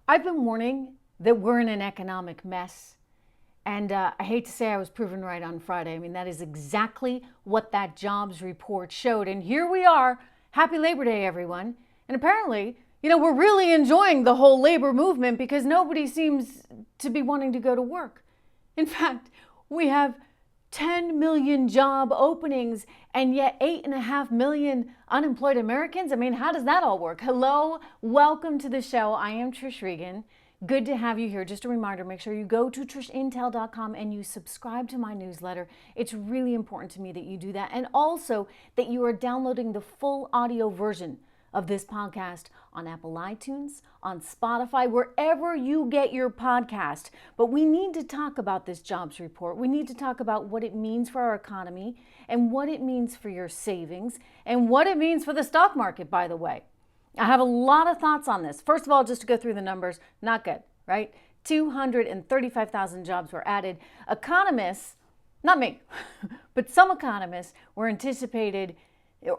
I've been warning that we're in an economic mess. And I hate to say I was proven right on Friday. I mean, that is exactly what that jobs report showed. And here we are. Happy Labor Day, everyone. And apparently, we're really enjoying the whole labor movement because nobody seems to be wanting to go to work. In fact, we have 10 million job openings and yet 8.5 million unemployed Americans. I mean, how does that all work? Hello, welcome to the show. I am Trish Regan. Good to have you here. Just a reminder, make sure you go to trishintel.com and you subscribe to my newsletter. It's really important to me that you do that. And also that you are downloading the full audio version of this podcast on Apple iTunes, on Spotify, wherever you get your podcast. But we need to talk about this jobs report. We need to talk about what it means for our economy and what it means for your savings and what it means for the stock market, by the way. I have a lot of thoughts on this. First of all, just to go through the numbers, not good, right? 235,000 jobs were added. Economists, not me, but some economists were anticipated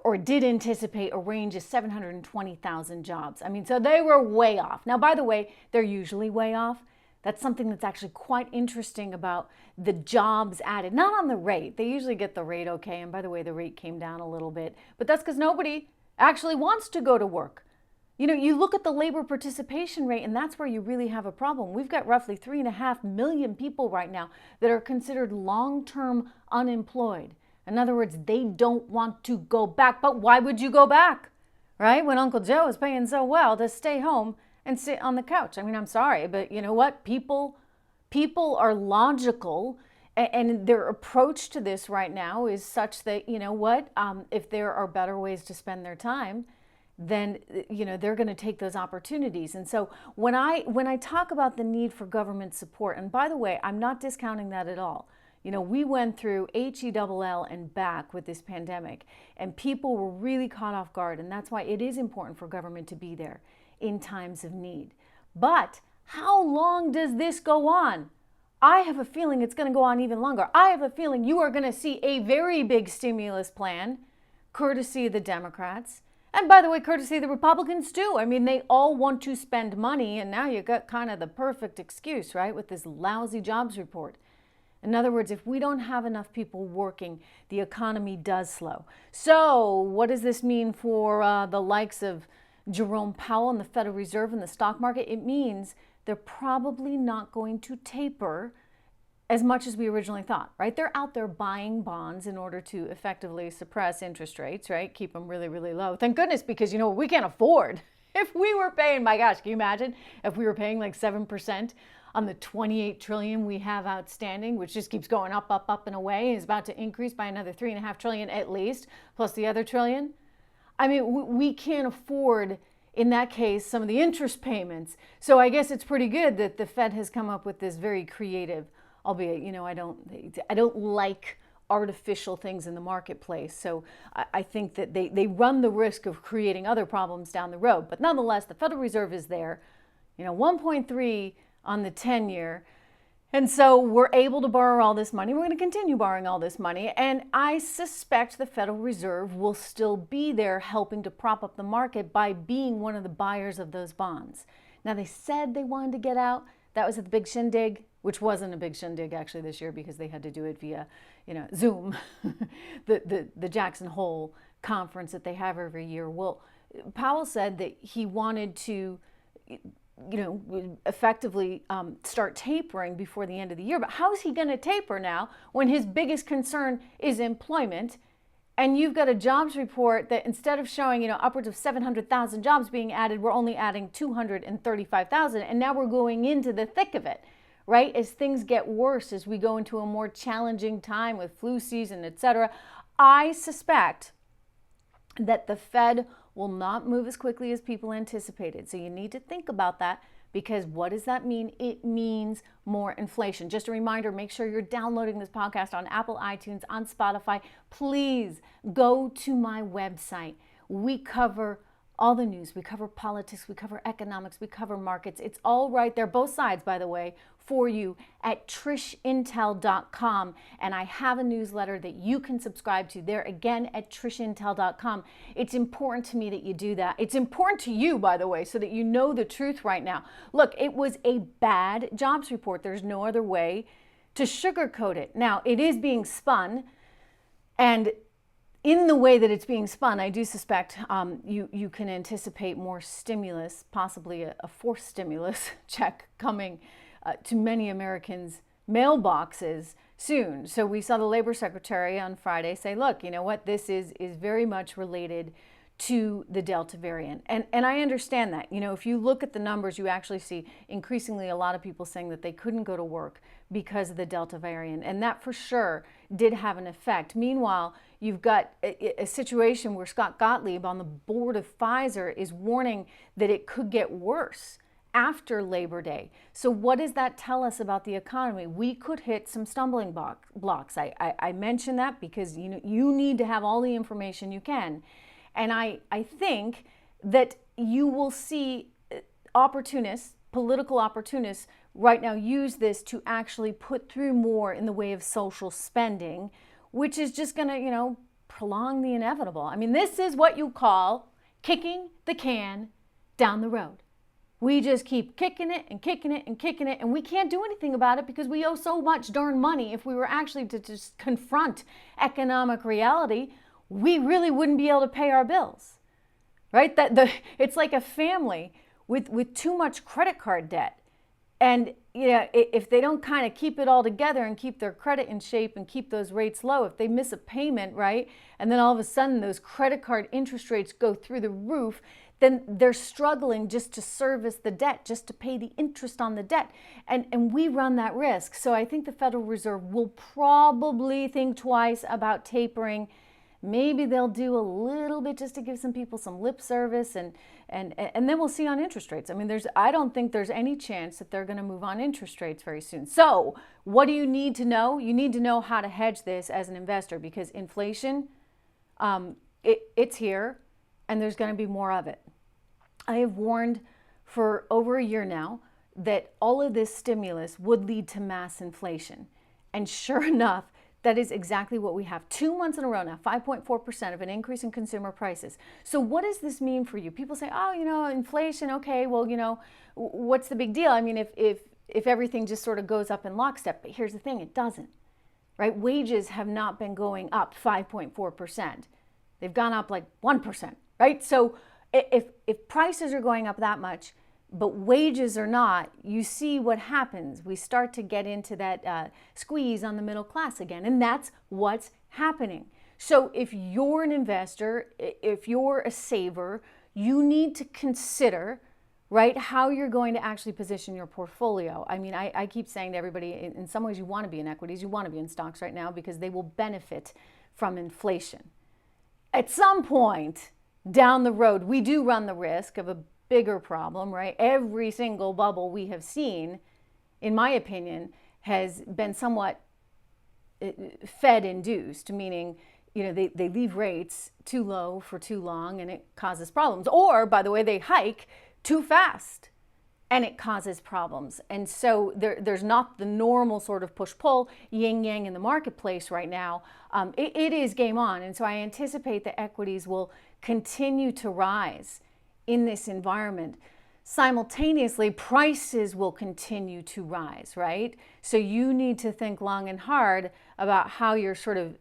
or did anticipate a range of 720,000 jobs. I mean, so they were way off. Now, by the way, they're usually way off. That's something that's actually quite interesting about the jobs added. Not on the rate. They usually get the rate okay. And by the way, the rate came down a little bit. But that's because nobody actually wants to go to work. You look at the labor participation rate, and that's where you really have a problem. We've got roughly 3.5 million people right now that are considered long-term unemployed. In other words, they don't want to go back. But why would you go back, right? When Uncle Joe is paying so well to stay home and sit on the couch. I mean, I'm sorry, but you know what? People are logical, and their approach to this right now is such that, if there are better ways to spend their time, then they're going to take those opportunities. And so when I talk about the need for government support, and by the way, I'm not discounting that at all. We went through HELL and back with this pandemic, and people were really caught off guard, and that's why it is important for government to be there in times of need. But how long does this go on? I have a feeling it's going to go on even longer. I have a feeling you are going to see a very big stimulus plan, courtesy of the Democrats. And by the way, courtesy of the Republicans too. I mean, they all want to spend money, and now you got kind of the perfect excuse, right, with this lousy jobs report. In other words, if we don't have enough people working, the economy does slow. So what does this mean for the likes of Jerome Powell and the Federal Reserve and the stock market? It means they're probably not going to taper as much as we originally thought, right? They're out there buying bonds in order to effectively suppress interest rates, right? Keep them really, really low. Thank goodness, because we can't afford. If we were paying, my gosh, can you imagine if we were paying like 7% on the 28 trillion we have outstanding, which just keeps going up, up, up and away, and is about to increase by another 3.5 trillion at least, plus the other trillion. I mean, we can't afford, in that case, some of the interest payments. So I guess it's pretty good that the Fed has come up with this very creative, albeit, I don't like artificial things in the marketplace. So I think that they run the risk of creating other problems down the road. But nonetheless, the Federal Reserve is there, 1.3 on the 10-year. And so we're able to borrow all this money. We're going to continue borrowing all this money. And I suspect the Federal Reserve will still be there helping to prop up the market by being one of the buyers of those bonds. Now, they said they wanted to get out. That was at the big shindig, which wasn't a big shindig actually this year because they had to do it via, Zoom, the Jackson Hole conference that they have every year. Well, Powell said that he wanted to effectively start tapering before the end of the year. But how is he going to taper now when his biggest concern is employment? And you've got a jobs report that instead of showing, upwards of 700,000 jobs being added, we're only adding 235,000. And now we're going into the thick of it, right? As things get worse, as we go into a more challenging time with flu season, etc. I suspect that the Fed will not move as quickly as people anticipated. So you need to think about that, because what does that mean? It means more inflation. Just a reminder, make sure you're downloading this podcast on Apple iTunes, on Spotify. Please go to my website. We cover all the news. We cover politics, we cover economics, we cover markets. It's all right there, both sides, by the way, for you at trishintel.com. And I have a newsletter that you can subscribe to there again at trishintel.com. It's important to me that you do that. It's important to you, by the way, so that you know the truth right now. Look, it was a bad jobs report. There's no other way to sugarcoat it. Now, it is being spun, and in the way that it's being spun, I do suspect you can anticipate more stimulus, possibly a fourth stimulus check coming to many Americans' mailboxes soon. So we saw the Labor Secretary on Friday say, look, you know what, this is very much related to the Delta variant. And I understand that. You know, if you look at the numbers, you actually see increasingly a lot of people saying that they couldn't go to work because of the Delta variant. And that for sure did have an effect. Meanwhile, you've got a situation where Scott Gottlieb on the board of Pfizer is warning that it could get worse after Labor Day. So what does that tell us about the economy? We could hit some stumbling blocks. I mention that because you need to have all the information you can. And I think that you will see opportunists, political opportunists right now use this to actually put through more in the way of social spending, which is just going to, prolong the inevitable. I mean, this is what you call kicking the can down the road. We just keep kicking it and kicking it and kicking it, and we can't do anything about it because we owe so much darn money. If we were actually to just confront economic reality, we really wouldn't be able to pay our bills, right? It's like a family with too much credit card debt. And if they don't kind of keep it all together and keep their credit in shape and keep those rates low, if they miss a payment, right, and then all of a sudden those credit card interest rates go through the roof, then they're struggling just to service the debt, just to pay the interest on the debt. And we run that risk. So I think the Federal Reserve will probably think twice about tapering. Maybe they'll do a little bit just to give some people some lip service, and then we'll see on interest rates. I mean, I don't think there's any chance that they're going to move on interest rates very soon. So what do you need to know? You need to know how to hedge this as an investor, because inflation, it's here, and there's going to be more of it. I have warned for over a year now that all of this stimulus would lead to mass inflation. And sure enough, that is exactly what we have. 2 months in a row now, 5.4% of an increase in consumer prices. So what does this mean for you? People say, oh, inflation, okay, well, what's the big deal? I mean, if everything just sort of goes up in lockstep, but here's the thing, it doesn't, right? Wages have not been going up 5.4%. They've gone up like 1%, right? So if prices are going up that much, but wages are not, you see what happens. We start to get into that squeeze on the middle class again, and that's what's happening. So if you're an investor, if you're a saver, you need to consider, right, how you're going to actually position your portfolio. I mean, I keep saying to everybody, in some ways you want to be in equities, you want to be in stocks right now because they will benefit from inflation. At some point down the road, we do run the risk of a bigger problem, right? Every single bubble we have seen, in my opinion, has been somewhat Fed induced, meaning, they leave rates too low for too long and it causes problems. Or, by the way, they hike too fast and it causes problems. And so there's not the normal sort of push-pull, yin-yang in the marketplace right now. It is game on. And so I anticipate that equities will continue to rise in this environment. Simultaneously, prices will continue to rise, right? So you need to think long and hard about how you're sort of,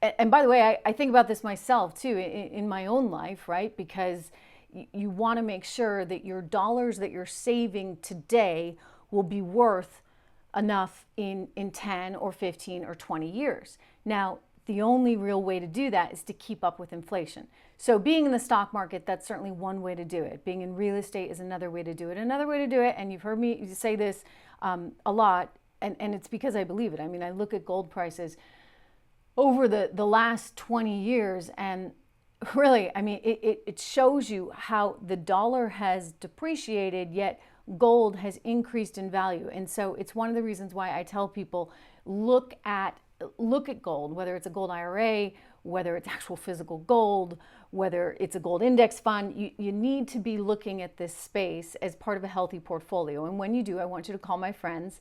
and by the way, I think about this myself too, in my own life, right? Because you want to make sure that your dollars that you're saving today will be worth enough in 10 or 15 or 20 years. Now, the only real way to do that is to keep up with inflation. So being in the stock market, that's certainly one way to do it. Being in real estate is another way to do it. Another way to do it, and you've heard me say this a lot, and it's because I believe it. I mean, I look at gold prices over the last 20 years, and really, I mean, it shows you how the dollar has depreciated, yet gold has increased in value. And so it's one of the reasons why I tell people, look at gold, whether it's a gold IRA, whether it's actual physical gold, whether it's a gold index fund, you need to be looking at this space as part of a healthy portfolio. And when you do, I want you to call my friends,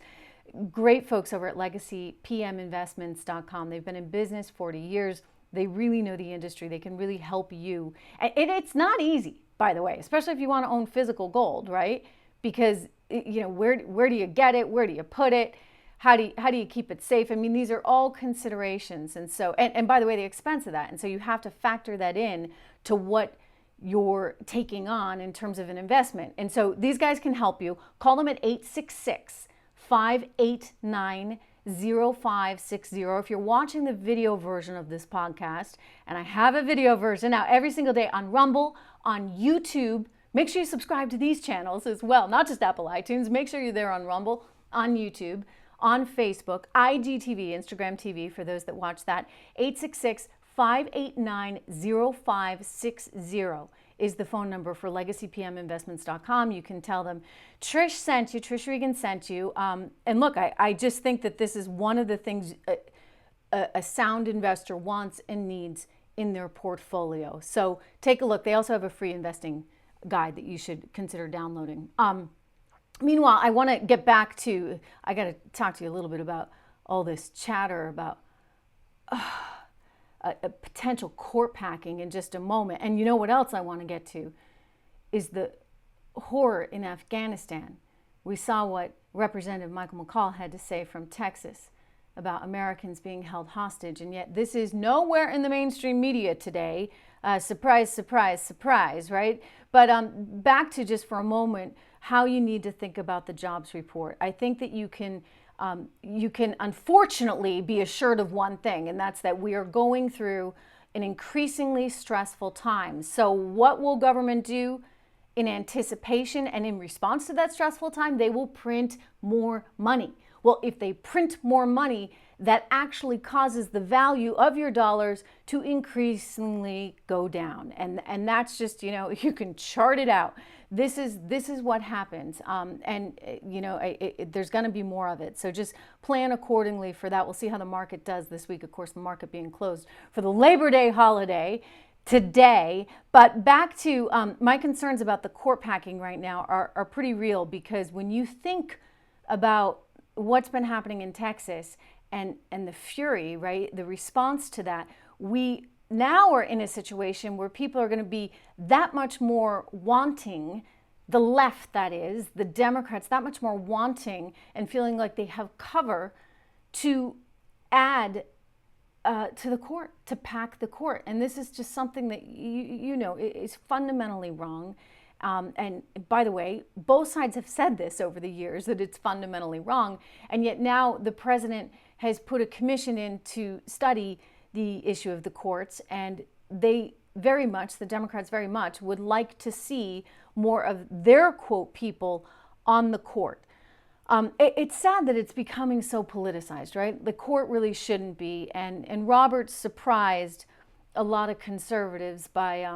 great folks over at legacypminvestments.com. They've been in business 40 years. They really know the industry. They can really help you. And it's not easy, by the way, especially if you want to own physical gold, right? Because, where do you get it? Where do you put it? How do you keep it safe? I mean, these are all considerations. And so, and by the way, the expense of that. And so you have to factor that in to what you're taking on in terms of an investment. And so these guys can help you. Call them at 866-589-0560. If you're watching the video version of this podcast, and I have a video version now every single day on Rumble, on YouTube, make sure you subscribe to these channels as well, not just Apple iTunes. Make sure you're there on Rumble, on YouTube, on Facebook, IGTV, Instagram TV, for those that watch that. 866-589-0560 is the phone number for legacypminvestments.com. You can tell them Trish sent you, Trish Regan sent you. And look, I just think that this is one of the things a sound investor wants and needs in their portfolio. So take a look. They also have a free investing guide that you should consider downloading. Meanwhile, I want to get back to, I got to talk to you a little bit about all this chatter about a potential court packing in just a moment. And you know what else I want to get to is the horror in Afghanistan. We saw what Representative Michael McCall had to say from Texas about Americans being held hostage, and yet this is nowhere in the mainstream media today. Surprise, surprise, surprise, right? But back to just for a moment how you need to think about the jobs report. I think that you can unfortunately be assured of one thing, and that's that we are going through an increasingly stressful time. So what will government do in anticipation and in response to that stressful time? They will print more money. Well, if they print more money, that actually causes the value of your dollars to increasingly go down. And that's just, you can chart it out. This is what happens. There's going to be more of it. So just plan accordingly for that. We'll see how the market does this week. Of course, the market being closed for the Labor Day holiday today. But back to my concerns about the court packing right now are pretty real, because when you think about what's been happening in Texas and the fury, right, the response to that, we now are in a situation where people are going to be that much more wanting, the left, that is, the Democrats, that much more wanting and feeling like they have cover to add to the court, to pack the court. And this is just something that, is fundamentally wrong. And by the way, both sides have said this over the years, that it's fundamentally wrong. And yet now the president has put a commission in to study the issue of the courts, and they very much, the Democrats very much, would like to see more of their, quote, people on the court. It's sad that it's becoming so politicized, right? The court really shouldn't be. And Roberts surprised a lot of conservatives by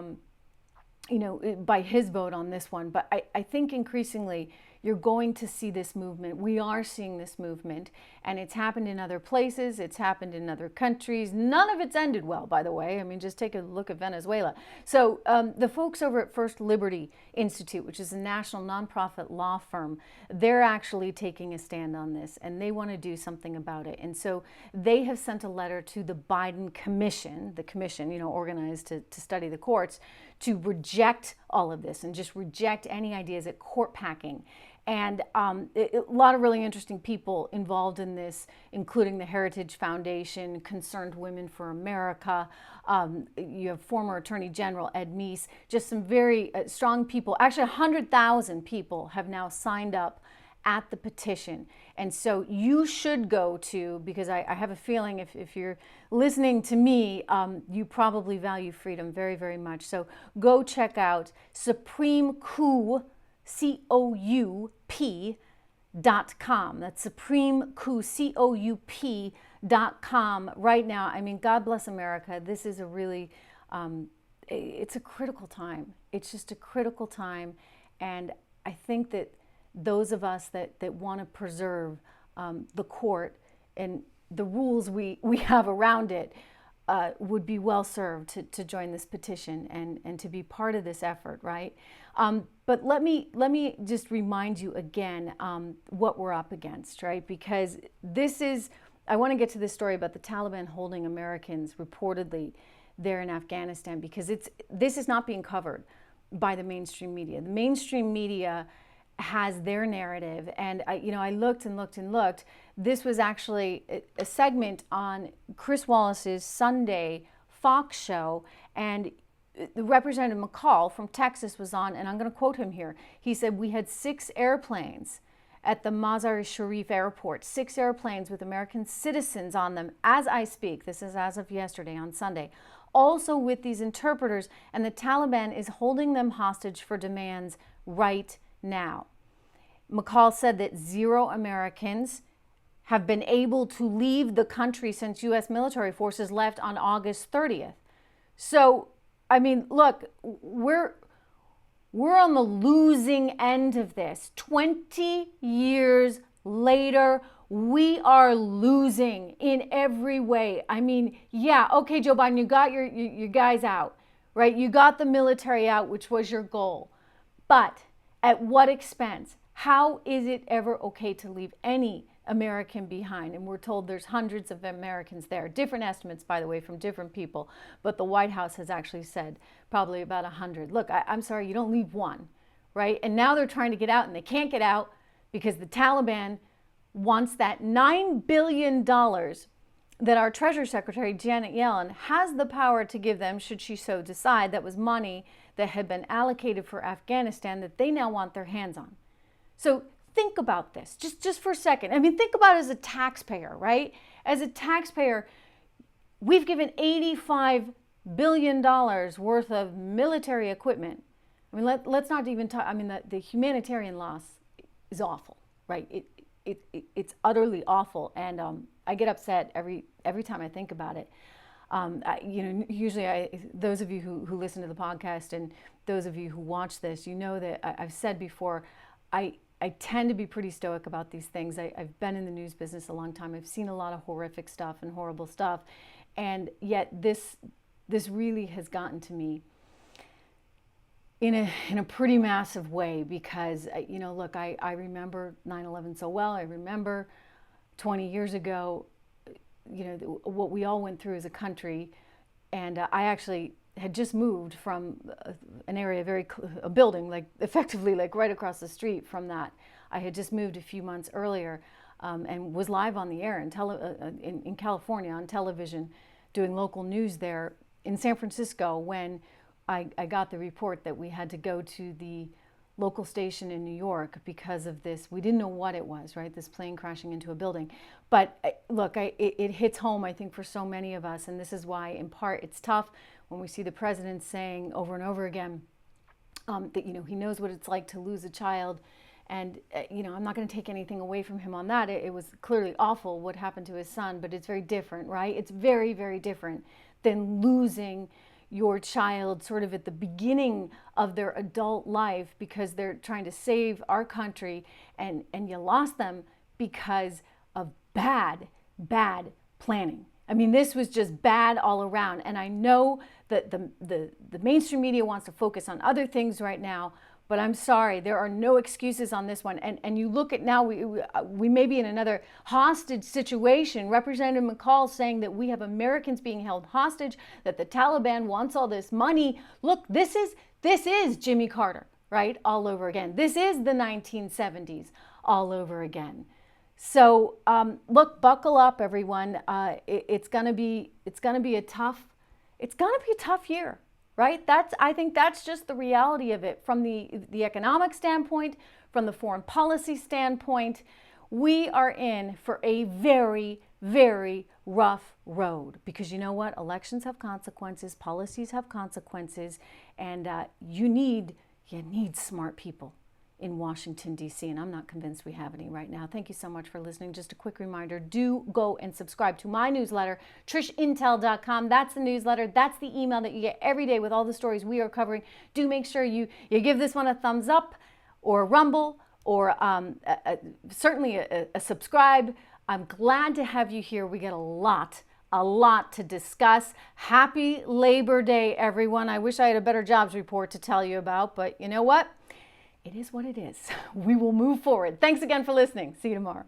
his vote on this one. But I think increasingly you're going to see this movement. We are seeing this movement, and it's happened in other places. It's happened in other countries. None of it's ended well, by the way. I mean, just take a look at Venezuela. So the folks over at First Liberty Institute, which is a national nonprofit law firm, they're actually taking a stand on this, and they want to do something about it. And so they have sent a letter to the Biden commission, the commission, organized to study the courts, to reject all of this and just reject any ideas at court packing. And a lot of really interesting people involved in this, including the Heritage Foundation, Concerned Women for America. You have former Attorney General Ed Meese, just some very strong people. Actually, 100,000 people have now signed up at the petition. And so you should go to, because I have a feeling if you're listening to me, you probably value freedom very, very much. So go check out Supreme Coup, COUP.com. That's Supreme Coup, COUP.com right now. I mean, God bless America. This is a really, it's a critical time. It's just a critical time. And I think that those of us that want to preserve the court and the rules we have around it would be well served to join this petition and to be part of this effort, right? But let me just remind you again what we're up against, right? Because I want to get to this story about the Taliban holding Americans reportedly there in Afghanistan, because this is not being covered by the mainstream media. The mainstream media has their narrative, and I looked and looked and looked. This was actually a segment on Chris Wallace's Sunday Fox show, and Representative McCall from Texas was on, and I'm going to quote him here. He said, "We had 6 airplanes at the Mazar-i-Sharif airport, 6 airplanes with American citizens on them as I speak." This is as of yesterday on Sunday. "Also with these interpreters, and the Taliban is holding them hostage for demands right now." McCall said that 0 Americans have been able to leave the country since U.S. military forces left on August 30th. So, I mean, look, we're on the losing end of this. 20 years later, we are losing in every way. I mean, yeah, okay, Joe Biden, you got your guys out, right? You got the military out, which was your goal. But at what expense? How is it ever okay to leave any American behind? And we're told there's hundreds of Americans there. Different estimates, by the way, from different people. But the White House has actually said probably about 100. Look, I'm sorry, you don't leave one, right? And now they're trying to get out, and they can't get out because the Taliban wants that $9 billion that our Treasury Secretary, Janet Yellen, has the power to give them, should she so decide. That was money that had been allocated for Afghanistan that they now want their hands on. So think about this just for a second. I mean, think about it as a taxpayer, right? As a taxpayer, we've given $85 billion worth of military equipment. I mean, let's not even talk. I mean, the humanitarian loss is awful, right? It's utterly awful, and I get upset every time I think about it. Usually those of you who listen to the podcast and those of you who watch this, you know that I've said before, I tend to be pretty stoic about these things. I've been in the news business a long time. I've seen a lot of horrific stuff and horrible stuff. And yet this really has gotten to me in a pretty massive way, because, look, I remember 9/11 so well. I remember 20 years ago, what we all went through as a country. And I actually had just moved from an area, a building, like effectively like right across the street from that. I had just moved a few months earlier and was live on the air in California on television, doing local news there in San Francisco when I got the report that we had to go to the local station in New York because of this. We didn't know what it was, right? This plane crashing into a building. But look, it hits home, I think, for so many of us. And this is why, in part, it's tough when we see the president saying over and over again that, he knows what it's like to lose a child. And, I'm not going to take anything away from him on that. It was clearly awful what happened to his son, but it's very different, right? It's very, very different than losing your child sort of at the beginning of their adult life because they're trying to save our country, and you lost them because of bad planning. I mean, this was just bad all around. And I know that the mainstream media wants to focus on other things right now, but I'm sorry, there are no excuses on this one. And you look at now, we may be in another hostage situation. Representative McCall saying that we have Americans being held hostage, that the Taliban wants all this money. Look, this is Jimmy Carter, right? All over again. This is the 1970s all over again. So look, buckle up, everyone. It's gonna be a tough year, right? I think that's just the reality of it. From the economic standpoint, from the foreign policy standpoint, we are in for a very, very rough road, because you know what? Elections have consequences, policies have consequences, and you need smart people in Washington, D.C., and I'm not convinced we have any right now. Thank you so much for listening. Just a quick reminder, do go and subscribe to my newsletter, trishintel.com. That's the newsletter. That's the email that you get every day with all the stories we are covering. Do make sure you give this one a thumbs up or a rumble or certainly a subscribe. I'm glad to have you here. We get a lot a lot to discuss. Happy Labor Day, everyone. I wish I had a better jobs report to tell you about, but you know what? It is what it is. We will move forward. Thanks again for listening. See you tomorrow.